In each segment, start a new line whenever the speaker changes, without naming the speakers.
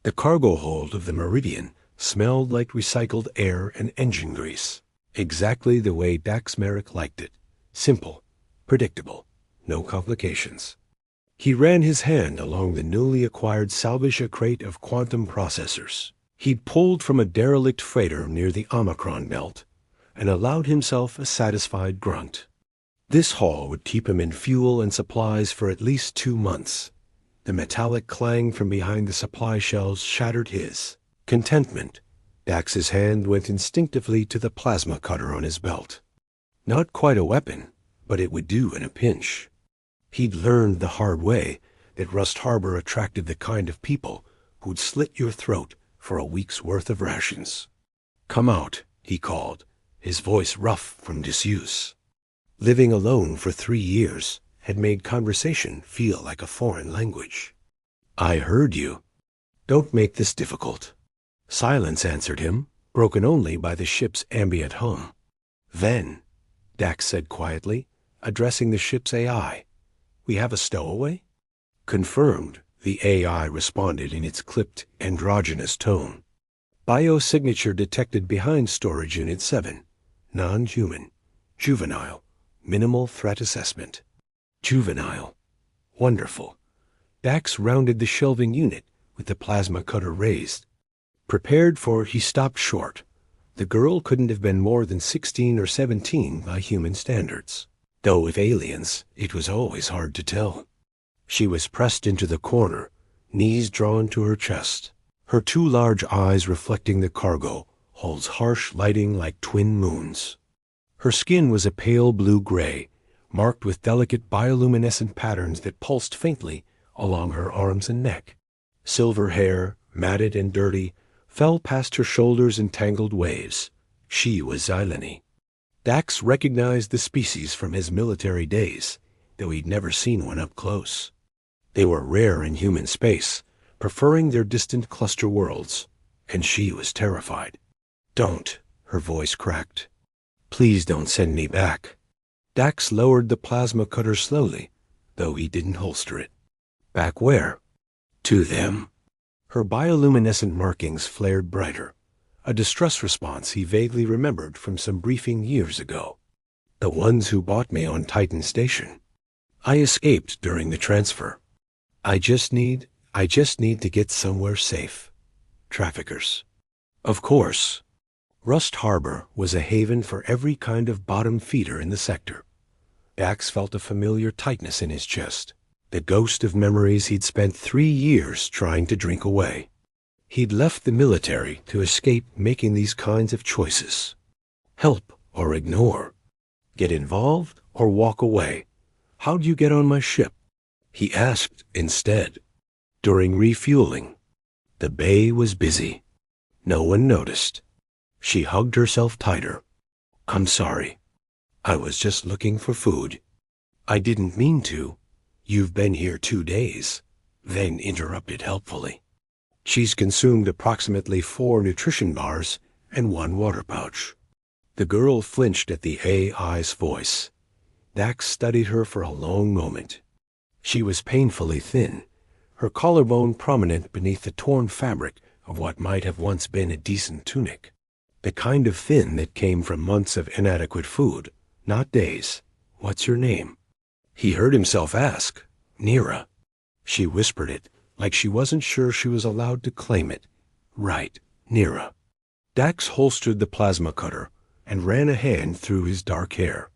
The cargo hold of the Meridian smelled like recycled air and engine grease, exactly the way Dax Merrick liked it. Simple, predictable, no complications. He ran his hand along the newly acquired salvage crate of quantum processors. He'd pulled from a derelict freighter near the Omicron belt and allowed himself a satisfied grunt. This haul would keep him in fuel and supplies for at least 2 months. The metallic clang from behind the supply shelves shattered his contentment. Dax's hand went instinctively to the plasma cutter on his belt. Not quite a weapon, but it would do in a pinch. He'd learned the hard way that Rust Harbor attracted the kind of people who'd slit your throat for a week's worth of rations. "Come out," he called, his voice rough from disuse. Living alone for 3 years had made conversation feel like a foreign language. "I heard you. Don't make this difficult." Silence answered him, broken only by the ship's ambient hum. "Then," Dax said quietly, addressing the ship's AI, "we have a stowaway?" "Confirmed," the AI responded in its clipped, androgynous tone. "Biosignature detected behind storage unit 7. Non-human. Juvenile. Minimal threat assessment." Juvenile. Wonderful. Dax rounded the shelving unit with the plasma cutter raised. Prepared for, he stopped short. The girl couldn't have been more than 16 or 17 by human standards. Though with aliens, it was always hard to tell. She was pressed into the corner, knees drawn to her chest. Her 2 large eyes reflecting the cargo hold's harsh lighting like twin moons. Her skin was a pale blue-gray, marked with delicate bioluminescent patterns that pulsed faintly along her arms and neck. Silver hair, matted and dirty, fell past her shoulders in tangled waves. She was Xylene. Dax recognized the species from his military days, though he'd never seen one up close. They were rare in human space, preferring their distant cluster worlds, and she was terrified. "Don't," her voice cracked. "Please don't send me back." Dax lowered the plasma cutter slowly, though he didn't holster it. "Back where?" "To them." Her bioluminescent markings flared brighter, a distress response he vaguely remembered from some briefing years ago. "The ones who bought me on Titan Station. I escaped during the transfer. I just need to get somewhere safe. Traffickers." Of course. Rust Harbor was a haven for every kind of bottom feeder in the sector. Dax felt a familiar tightness in his chest, the ghost of memories he'd spent 3 years trying to drink away. He'd left the military to escape making these kinds of choices. Help or ignore. Get involved or walk away. "How'd you get on my ship?" he asked instead. During refueling. The bay was busy. No one noticed. She hugged herself tighter. "I'm sorry. I was just looking for food." "I didn't mean to. You've been here 2 days," then interrupted helpfully. "She's consumed approximately 4 nutrition bars and 1 water pouch." The girl flinched at the AI's voice. Dax studied her for a long moment. She was painfully thin, her collarbone prominent beneath the torn fabric of what might have once been a decent tunic. The kind of thin that came from months of inadequate food, not days. "What's your name?" He heard himself ask. "Nira." She whispered it, like she wasn't sure she was allowed to claim it. "Right, Nira." Dax holstered the plasma cutter and ran a hand through his dark hair,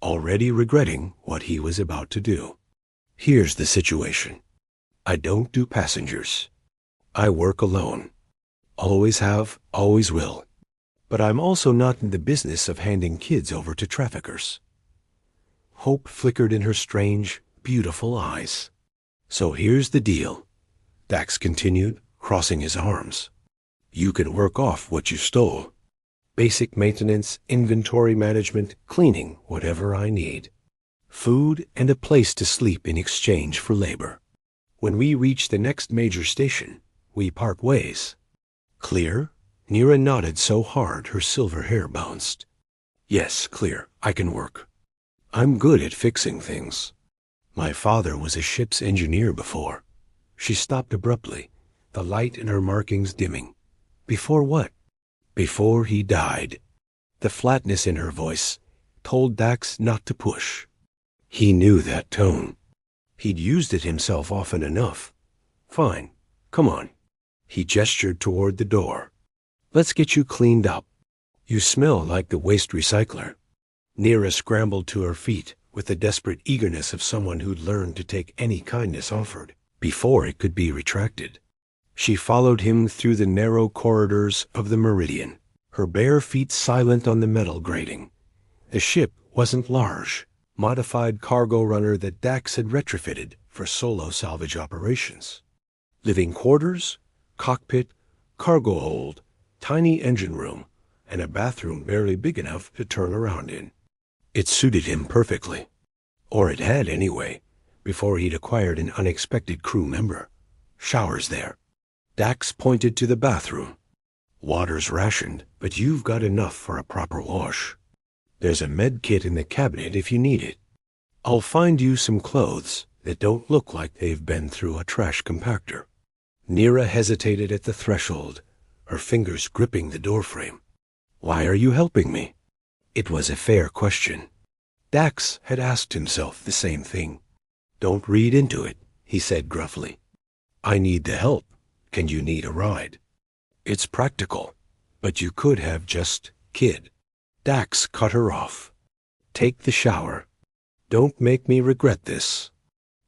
already regretting what he was about to do. "Here's the situation. I don't do passengers. I work alone. Always have, always will. But I'm also not in the business of handing kids over to traffickers." Hope flickered in her strange, beautiful eyes. "So here's the deal," Dax continued, crossing his arms. "You can work off what you stole. Basic maintenance, inventory management, cleaning, whatever I need. Food and a place to sleep in exchange for labor. When we reach the next major station, we part ways. Clear?" Nira nodded so hard her silver hair bounced. "Yes, clear. I can work. I'm good at fixing things. My father was a ship's engineer before." She stopped abruptly, the light in her markings dimming. Before what? Before he died. The flatness in her voice told Dax not to push. He knew that tone. He'd used it himself often enough. Fine, come on. He gestured toward the door. Let's get you cleaned up. You smell like the waste recycler. Neera scrambled to her feet with the desperate eagerness of someone who'd learned to take any kindness offered before it could be retracted. She followed him through the narrow corridors of the Meridian, her bare feet silent on the metal grating. The ship wasn't large, modified cargo runner that Dax had retrofitted for solo salvage operations. Living quarters, cockpit, cargo hold, tiny engine room, and a bathroom barely big enough to turn around in. It suited him perfectly. Or it had anyway, before he'd acquired an unexpected crew member. Showers there. Dax pointed to the bathroom. Water's rationed, but you've got enough for a proper wash. There's a med kit in the cabinet if you need it. I'll find you some clothes that don't look like they've been through a trash compactor. Neera hesitated at the threshold, her fingers gripping the doorframe. Why are you helping me? It was a fair question. Dax had asked himself the same thing. Don't read into it, he said gruffly. I need the help. Can you need a ride? It's practical, but you could have just kid. Dax cut her off. Take the shower. Don't make me regret this.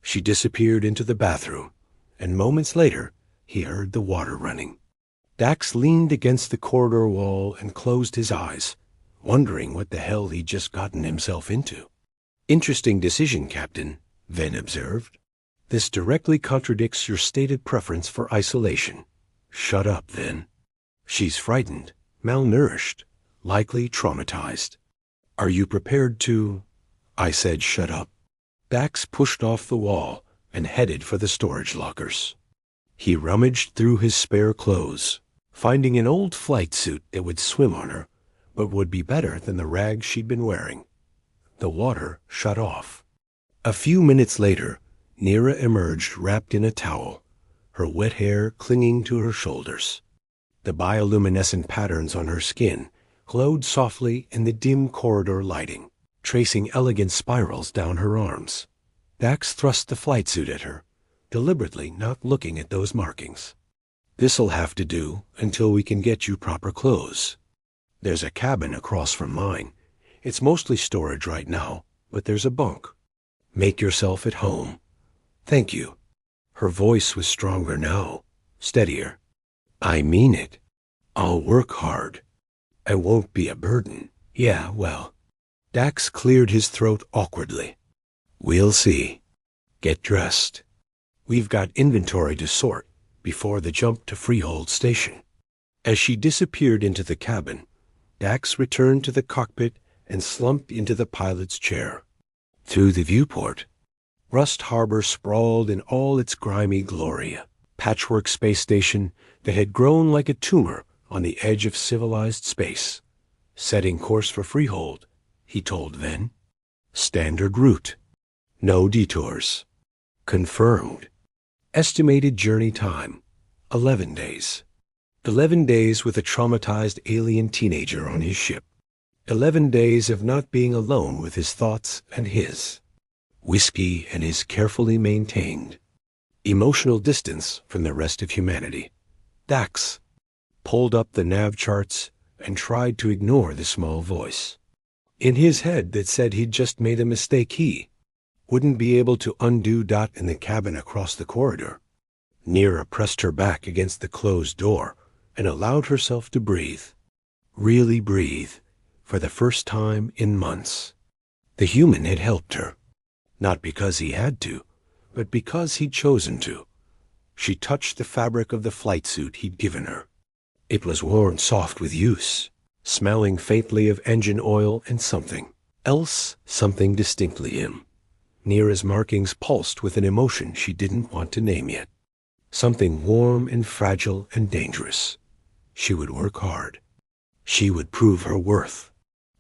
She disappeared into the bathroom, and moments later, he heard the water running. Dax leaned against the corridor wall and closed his eyes, wondering what the hell he'd just gotten himself into. Interesting decision, Captain, Ven observed. This directly contradicts your stated preference for isolation. Shut up, then. She's frightened, malnourished, likely traumatized. Are you prepared to... I said shut up. Dax pushed off the wall and headed for the storage lockers. He rummaged through his spare clothes, finding an old flight suit that would swim on her, but would be better than the rags she'd been wearing. The water shut off. A few minutes later, Neera emerged wrapped in a towel, her wet hair clinging to her shoulders. The bioluminescent patterns on her skin glowed softly in the dim corridor lighting, tracing elegant spirals down her arms. Dax thrust the flight suit at her, deliberately not looking at those markings. This'll have to do until we can get you proper clothes. There's a cabin across from mine. It's mostly storage right now, but there's a bunk. Make yourself at home. Thank you. Her voice was stronger now, steadier. I mean it. I'll work hard. I won't be a burden. Yeah, well. Dax cleared his throat awkwardly. We'll see. Get dressed. We've got inventory to sort before the jump to Freehold Station. As she disappeared into the cabin, Dax returned to the cockpit and slumped into the pilot's chair. Through the viewport, Rust Harbor sprawled in all its grimy glory, a patchwork space station that had grown like a tumor on the edge of civilized space. Setting course for Freehold, he told Ven. Standard route. No detours. Confirmed. Estimated journey time, 11 days. 11 days with a traumatized alien teenager on his ship. 11 days of not being alone with his thoughts and his. Whiskey and his carefully maintained emotional distance from the rest of humanity. Dax pulled up the nav charts and tried to ignore the small voice in his head that said he'd just made a mistake he wouldn't be able to undo. In the cabin across the corridor, Neera pressed her back against the closed door and allowed herself to breathe. Really breathe, for the first time in months. The human had helped her, not because he had to, but because he'd chosen to. She touched the fabric of the flight suit he'd given her. It was worn soft with use, smelling faintly of engine oil and something else, something distinctly him. Neera's markings pulsed with an emotion she didn't want to name yet. Something warm and fragile and dangerous. She would work hard. She would prove her worth.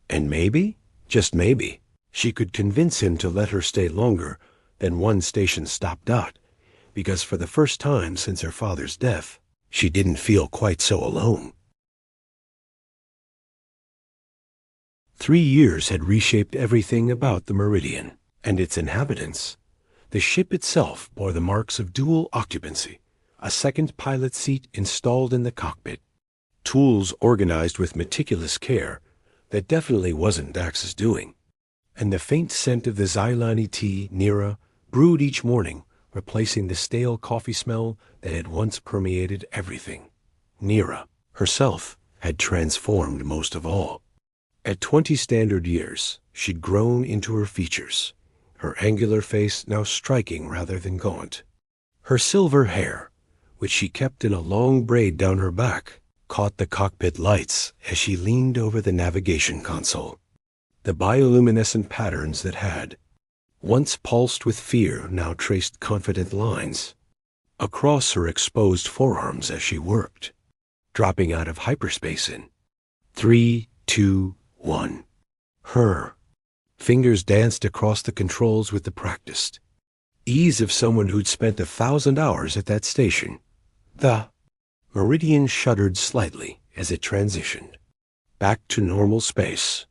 And maybe, just maybe, she could convince him to let her stay longer than one station stop. because for the first time since her father's death, she didn't feel quite so alone. 3 years had reshaped everything about the Meridian and its inhabitants. The ship itself bore the marks of dual occupancy, a second pilot seat installed in the cockpit, tools organized with meticulous care that definitely wasn't Dax's doing, and the faint scent of the Xylani tea Nira brewed each morning, replacing the stale coffee smell that had once permeated everything. Nira herself had transformed most of all. At 20 standard years, she'd grown into her features, her angular face now striking rather than gaunt. Her silver hair, which she kept in a long braid down her back, caught the cockpit lights as she leaned over the navigation console. The bioluminescent patterns that had once pulsed with fear now traced confident lines across her exposed forearms as she worked, dropping out of hyperspace in 3, 2, 1. Her fingers danced across the controls with the practiced ease of someone who'd spent 1,000 hours at that station. The Meridian shuddered slightly as it transitioned back to normal space.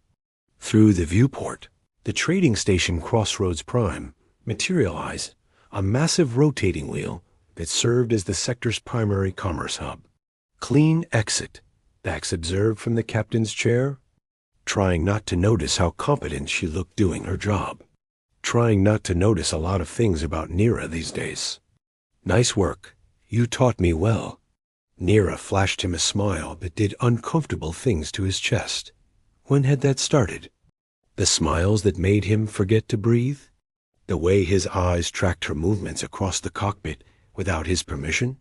Through the viewport, the trading station Crossroads Prime materialized, a massive rotating wheel that served as the sector's primary commerce hub. Clean exit, Dax observed from the captain's chair, trying not to notice how competent she looked doing her job. Trying not to notice a lot of things about Nira these days. Nice work. You taught me well. Nira flashed him a smile that did uncomfortable things to his chest. When had that started? The smiles that made him forget to breathe? The way his eyes tracked her movements across the cockpit without his permission?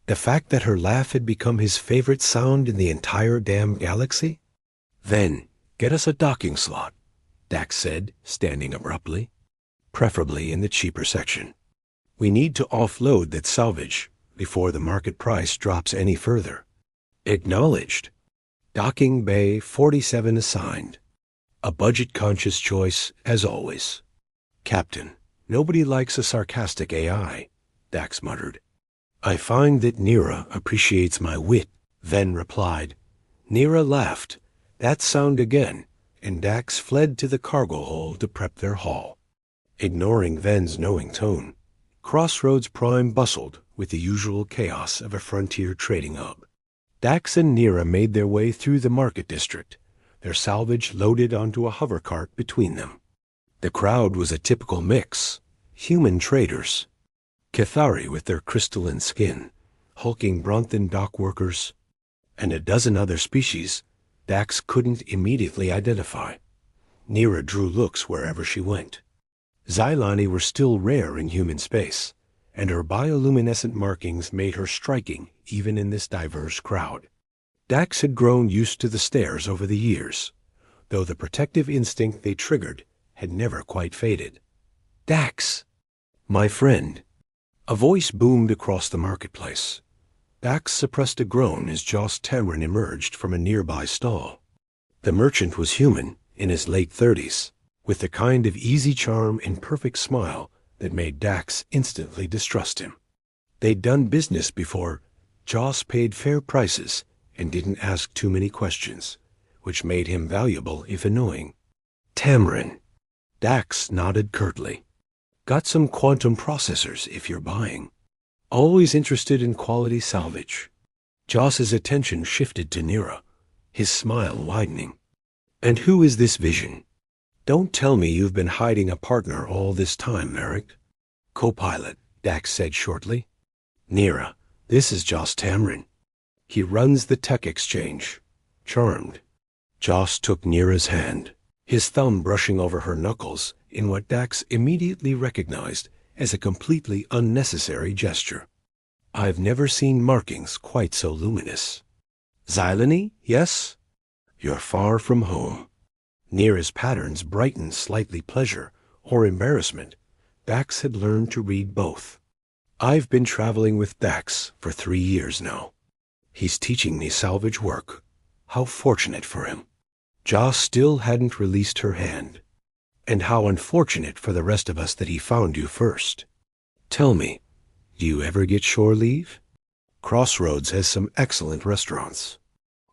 The fact that her laugh had become his favorite sound in the entire damn galaxy? Then, get us a docking slot, Dax said, standing abruptly. Preferably in the cheaper section. We need to offload that salvage before the market price drops any further. Acknowledged. Docking Bay 47 assigned. A budget-conscious choice, as always. Captain, nobody likes a sarcastic AI, Dax muttered. I find that Nira appreciates my wit, Ven replied. Nira laughed. That sound again, and Dax fled to the cargo hold to prep their haul. Ignoring Ven's knowing tone, Crossroads Prime bustled with the usual chaos of a frontier trading hub. Dax and Nira made their way through the market district, their salvage loaded onto a hover cart between them. The crowd was a typical mix: human traders, Cathari with their crystalline skin, hulking Bronthan dock workers, and a dozen other species Dax couldn't immediately identify. Nira drew looks wherever she went. Xylani were still rare in human space, and her bioluminescent markings made her striking even in this diverse crowd. Dax had grown used to the stares over the years, though the protective instinct they triggered had never quite faded. Dax! My friend! A voice boomed across the marketplace. Dax suppressed a groan as Joss Tamron emerged from a nearby stall. The merchant was human, in his late 30s, with the kind of easy charm and perfect smile that made Dax instantly distrust him. They'd done business before. Joss paid fair prices and didn't ask too many questions, which made him valuable if annoying. Tamron. Dax nodded curtly. Got some quantum processors if you're buying. Always interested in quality salvage. Joss's attention shifted to Nira, his smile widening. And who is this vision? Don't tell me you've been hiding a partner all this time, Merrick. Co-pilot, Dax said shortly. Nira, this is Joss Tamron. He runs the tech exchange. Charmed. Joss took Nira's hand, his thumb brushing over her knuckles in what Dax immediately recognized as a completely unnecessary gesture. I've never seen markings quite so luminous. Xylani, yes? You're far from home. Nira's patterns brightened slightly pleasure or embarrassment. Dax had learned to read both. I've been traveling with Dax for 3 years now. He's teaching me salvage work. How fortunate for him. Joss still hadn't released her hand. And how unfortunate for the rest of us that he found you first. Tell me, Do you ever get shore leave? Crossroads has some excellent restaurants.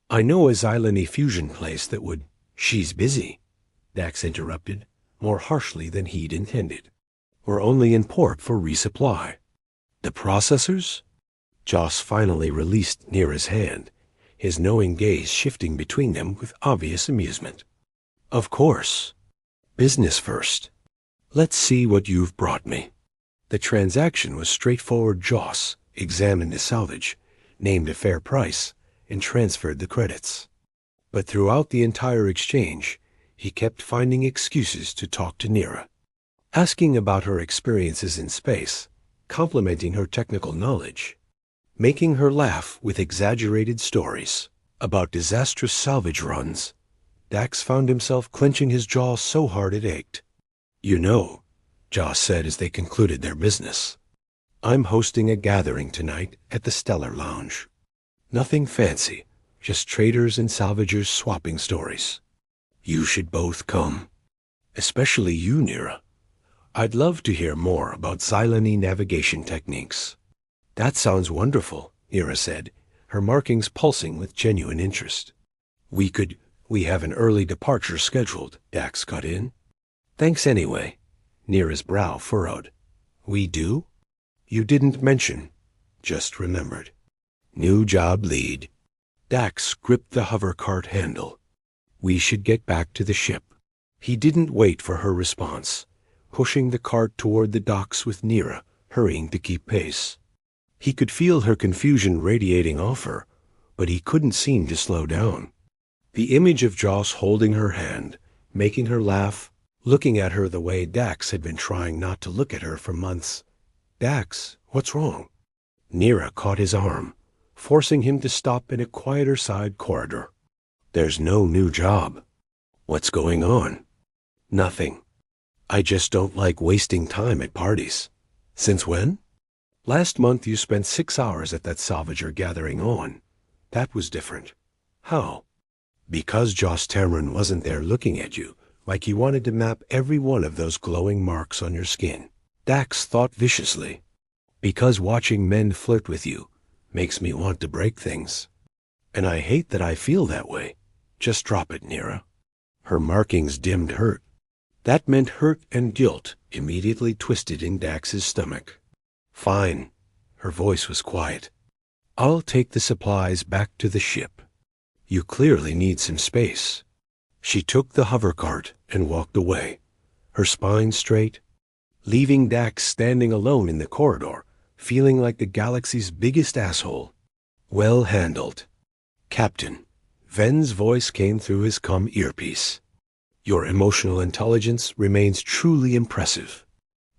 I know a Xylene fusion place that would... She's busy, Dax interrupted, more harshly than he'd intended. We're only in port for resupply. The processors? Joss finally released Neera's hand, his knowing gaze shifting between them with obvious amusement. Of course. Business first. Let's see what you've brought me. The transaction was straightforward. Joss examined the salvage, named a fair price, and transferred the credits. But throughout the entire exchange, he kept finding excuses to talk to Neera, asking about her experiences in space, complimenting her technical knowledge, making her laugh with exaggerated stories about disastrous salvage runs. Dax found himself clenching his jaw so hard it ached. You know, Joss said as they concluded their business, I'm hosting a gathering tonight at the Stellar Lounge. Nothing fancy, just traders and salvagers swapping stories. You should both come. Especially you, Neera. I'd love to hear more about Xylene navigation techniques. That sounds wonderful, Neera said, her markings pulsing with genuine interest. We have an early departure scheduled, Dax cut in. Thanks anyway. Neera's brow furrowed. We do? You didn't mention. Just remembered. New job lead. Dax gripped the hover cart handle. We should get back to the ship. He didn't wait for her response, pushing the cart toward the docks with Neera, hurrying to keep pace. He could feel her confusion radiating off her, but he couldn't seem to slow down. The image of Joss holding her hand, making her laugh, looking at her the way Dax had been trying not to look at her for months. Dax, what's wrong? Neera caught his arm, forcing him to stop in a quieter side corridor. There's no new job. What's going on? Nothing. I just don't like wasting time at parties. Since when? Last month you spent 6 hours at that salvager gathering on. That was different. How? Because Joss Tamron wasn't there looking at you, like he wanted to map every one of those glowing marks on your skin. Dax thought viciously. Because watching men flirt with you makes me want to break things. And I hate that I feel that way. Just drop it, Neera. Her markings dimmed hurt. That meant hurt and guilt immediately twisted in Dax's stomach. Fine. Her voice was quiet. I'll take the supplies back to the ship. You clearly need some space. She took the hover cart and walked away, her spine straight, leaving Dax standing alone in the corridor, feeling like the galaxy's biggest asshole. Well handled. Captain. Ven's voice came through his comm earpiece. Your emotional intelligence remains truly impressive.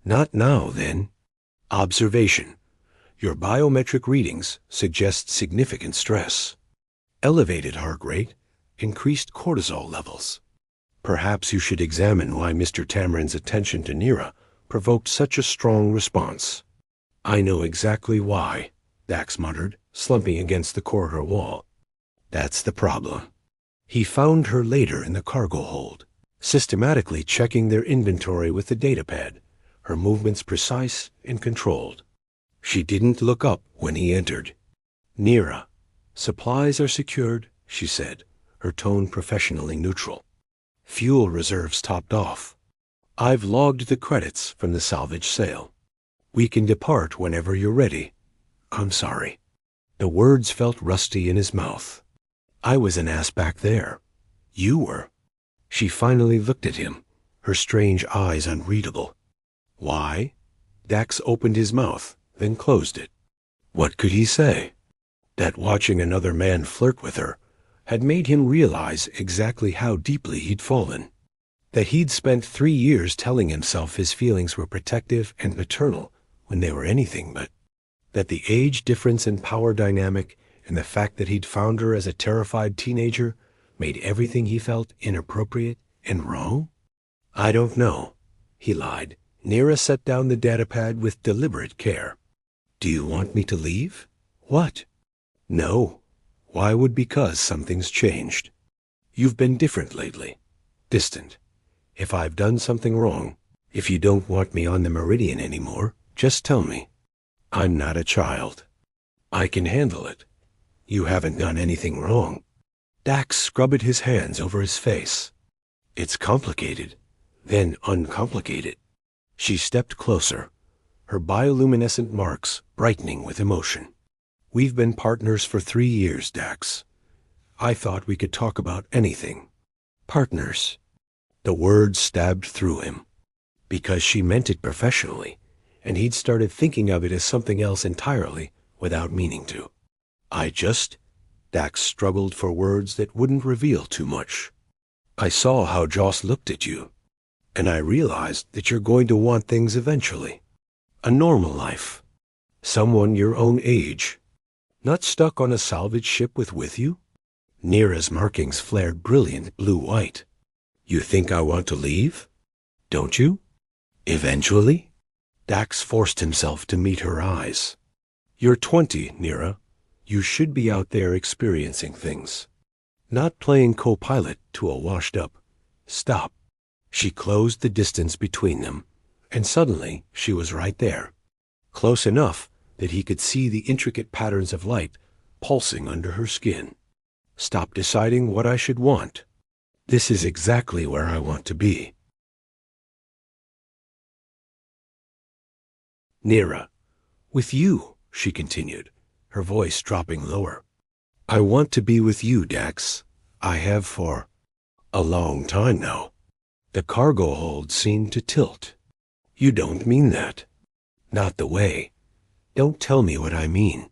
Not now, then. Observation. Your biometric readings suggest significant stress. Elevated heart rate, increased cortisol levels. Perhaps you should examine why Mr. Tamron's attention to Neera provoked such a strong response. I know exactly why, Dax muttered, slumping against the corridor wall. That's the problem. He found her later in the cargo hold, systematically checking their inventory with the datapad, her movements precise and controlled. She didn't look up when he entered. Neera, supplies are secured, she said, her tone professionally neutral. Fuel reserves topped off. I've logged the credits from the salvage sale. We can depart whenever you're ready. I'm sorry. The words felt rusty in his mouth. I was an ass back there. You were. She finally looked at him, her strange eyes unreadable. Why? Dax opened his mouth, then closed it. What could he say? That watching another man flirt with her had made him realize exactly how deeply he'd fallen. That he'd spent 3 years telling himself his feelings were protective and paternal when they were anything but. That the age difference and power dynamic and the fact that he'd found her as a terrified teenager made everything he felt inappropriate and wrong? I don't know, he lied. Neera set down the datapad with deliberate care. Do you want me to leave? What? No. Why would because something's changed? You've been different lately. Distant. If I've done something wrong, if you don't want me on the Meridian anymore, just tell me. I'm not a child. I can handle it. You haven't done anything wrong. Dax scrubbed his hands over his face. It's complicated, then uncomplicated. She stepped closer, her bioluminescent marks brightening with emotion. We've been partners for 3 years, Dax. I thought we could talk about anything. Partners. The word stabbed through him. Because she meant it professionally, and he'd started thinking of it as something else entirely without meaning to. Dax struggled for words that wouldn't reveal too much. I saw how Joss looked at you, and I realized that you're going to want things eventually. A normal life. Someone your own age. Not stuck on a salvage ship with you? Nira's markings flared brilliant blue-white. You think I want to leave? Don't you? Eventually? Dax forced himself to meet her eyes. You're 20, Nira. You should be out there experiencing things. Not playing co-pilot to a washed-up. Stop. She closed the distance between them, and suddenly she was right there, close enough that he could see the intricate patterns of light pulsing under her skin. Stop deciding what I should want. This is exactly where I want to be. Nira, with you, she continued, her voice dropping lower. I want to be with you, Dax. I have for a long time now. The cargo hold seemed to tilt. You don't mean that. Not the way. Don't tell me what I mean.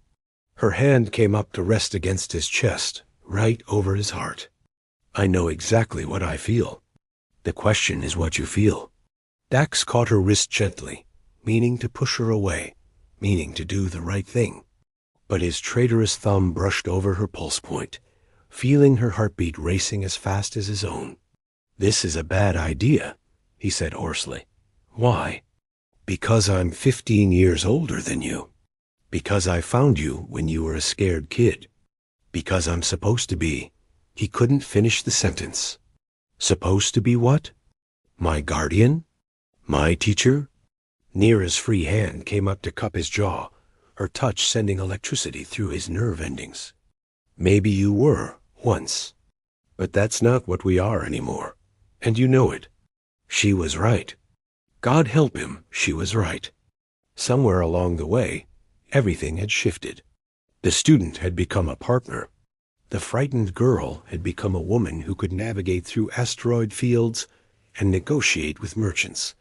Her hand came up to rest against his chest, right over his heart. I know exactly what I feel. The question is what you feel. Dax caught her wrist gently, meaning to push her away, meaning to do the right thing. But his traitorous thumb brushed over her pulse point, feeling her heartbeat racing as fast as his own. This is a bad idea, he said hoarsely. Why? Because I'm 15 years older than you. Because I found you when you were a scared kid. Because I'm supposed to be. He couldn't finish the sentence. Supposed to be what? My guardian? My teacher? Nira's free hand came up to cup his jaw, her touch sending electricity through his nerve endings. Maybe you were, once. But that's not what we are anymore. And you know it. She was right. God help him, she was right. Somewhere along the way, everything had shifted. The student had become a partner. The frightened girl had become a woman who could navigate through asteroid fields and negotiate with merchants,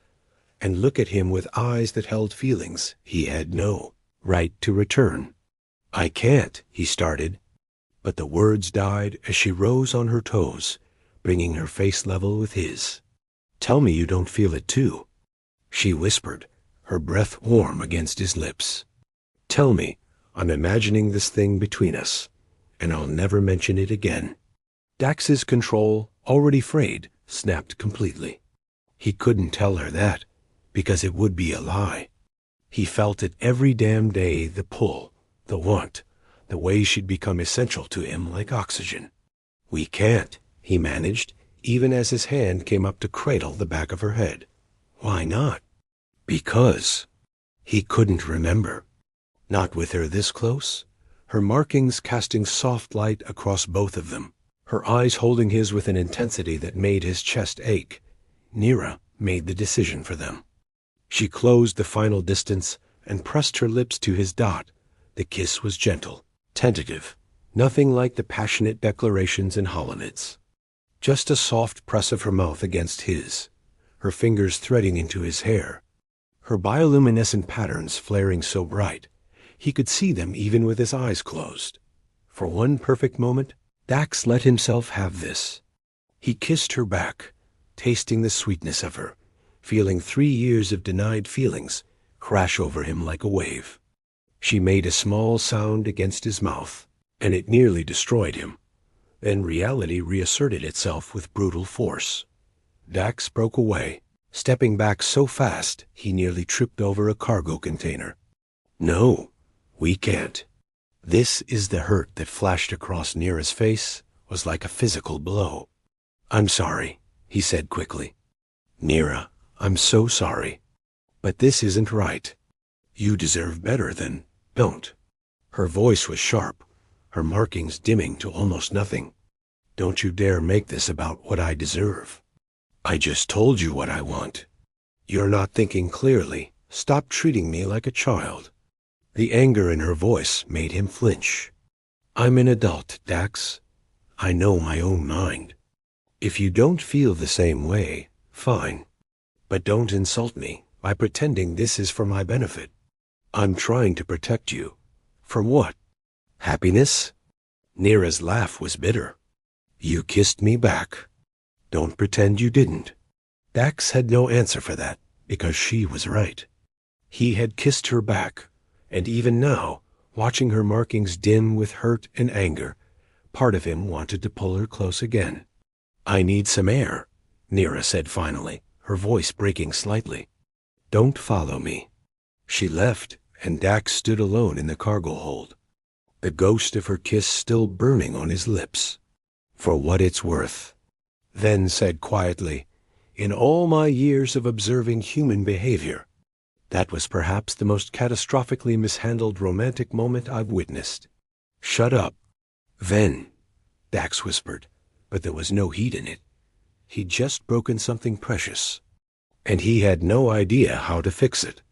and look at him with eyes that held feelings he had no right to return. I can't, he started, but the words died as she rose on her toes, bringing her face level with his. Tell me you don't feel it too, she whispered, her breath warm against his lips. Tell me I'm imagining this thing between us, and I'll never mention it again. Dax's control, already frayed, snapped completely. He couldn't tell her that, because it would be a lie. He felt it every damn day, the pull, the want, the way she'd become essential to him like oxygen. We can't, he managed, even as his hand came up to cradle the back of her head. Why not? Because he couldn't remember. Not with her this close, her markings casting soft light across both of them, her eyes holding his with an intensity that made his chest ache. Nira made the decision for them. She closed the final distance and pressed her lips to his dot. The kiss was gentle, tentative, nothing like the passionate declarations in Holonids. Just a soft press of her mouth against his, her fingers threading into his hair, her bioluminescent patterns flaring so bright, he could see them even with his eyes closed. For one perfect moment, Dax let himself have this. He kissed her back, tasting the sweetness of her, feeling 3 years of denied feelings crash over him like a wave. She made a small sound against his mouth, and it nearly destroyed him. Then reality reasserted itself with brutal force. Dax broke away, stepping back so fast he nearly tripped over a cargo container. No, we can't. This is the hurt that flashed across Nira's face was like a physical blow. I'm sorry, he said quickly. Nira, I'm so sorry. But this isn't right. You deserve better than don't. Her voice was sharp, her markings dimming to almost nothing. Don't you dare make this about what I deserve. I just told you what I want. You're not thinking clearly. Stop treating me like a child. The anger in her voice made him flinch. I'm an adult, Dax. I know my own mind. If you don't feel the same way, fine. But don't insult me by pretending this is for my benefit. I'm trying to protect you. From what? Happiness? Nira's laugh was bitter. You kissed me back. Don't pretend you didn't. Dax had no answer for that, because she was right. He had kissed her back, and even now, watching her markings dim with hurt and anger, part of him wanted to pull her close again. I need some air, Nira said finally, her voice breaking slightly. Don't follow me. She left, and Dax stood alone in the cargo hold, the ghost of her kiss still burning on his lips. For what it's worth. Then said quietly, in all my years of observing human behavior, that was perhaps the most catastrophically mishandled romantic moment I've witnessed. Shut up. Then, Dax whispered, but there was no heat in it. He'd just broken something precious, and he had no idea how to fix it.